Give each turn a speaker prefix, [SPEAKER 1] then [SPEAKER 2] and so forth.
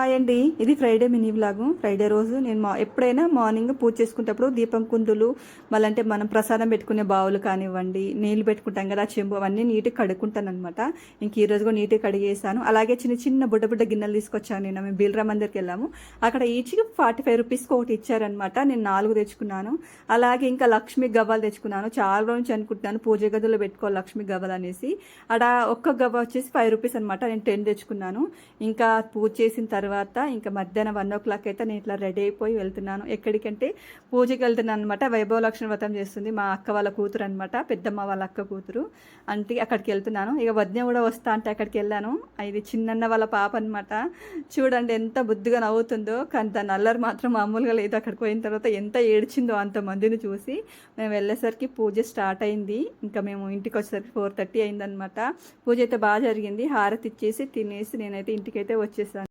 [SPEAKER 1] Hi అండి. ఇది Friday mini vlog. Friday రోజు నేను ఎప్పుడైనా మార్నింగ్ పూజ చేసుకునేటప్పుడు దీపం కుందులు, మళ్ళంటే మనం ప్రసాదం పెట్టుకునే బావులు కానివ్వండి, నీళ్ళు పెట్టుకుంటాం కదా, చెంబు అవన్నీ నీట్గా కడుక్కుంటాను అనమాట. ఇంక ఈ రోజు కూడా నీట్గా కడిగేసాను. అలాగే చిన్న చిన్న బుడ్డ బుడ్డ గిన్నెలు తీసుకొచ్చాను. నేను మేము బిల్రా మందిర్కి వెళ్ళాము. అక్కడ ఈచ్కి 45 రూపీస్కి ఒకటి ఇచ్చారనమాట. నేను 4 తెచ్చుకున్నాను. అలాగే ఇంకా లక్ష్మీ గవ్వలు తెచ్చుకున్నాను. చాలా రోజు నుంచి అనుకుంటున్నాను పూజ గదిలో పెట్టుకోవాలి లక్ష్మీ గవ్వలు అనేసి. అక్కడ ఒక్క గవ్వ వచ్చేసి 5 రూపీస్ అనమాట. నేను 10 తెచ్చుకున్నాను. ఇంకా పూజ చేసిన తర్వాత ఇంకా మధ్యాహ్నం 1 o'clock అయితే నేను ఇట్లా రెడీ అయిపోయి వెళ్తున్నాను. ఎక్కడికంటే పూజకి వెళ్తున్నాను అనమాట. వైభవ లక్ష్మి వ్రతం చేస్తుంది మా అక్క వాళ్ళ కూతురు అనమాట, పెద్దమ్మ వాళ్ళ అక్క కూతురు. అంటే అక్కడికి వెళ్తున్నాను. ఇక వద్య కూడా వస్తా అంటే అక్కడికి వెళ్ళాను. ఇది చిన్నన్న వాళ్ళ పాప అనమాట. చూడండి ఎంత బుద్ధిగా నవ్వుతుందో, కానీ దాని అల్లరి మాత్రం మామూలుగా లేదు. అక్కడికి పోయిన తర్వాత ఎంత ఏడ్చిందో అంతమందిని చూసి. మేము వెళ్ళేసరికి పూజ స్టార్ట్ అయింది. ఇంకా మేము ఇంటికి వచ్చేసరికి 4:30 అయిందనమాట. పూజ అయితే బాగా జరిగింది. హారతి ఇచ్చేసి తినేసి నేనైతే ఇంటికైతే వచ్చేసాను.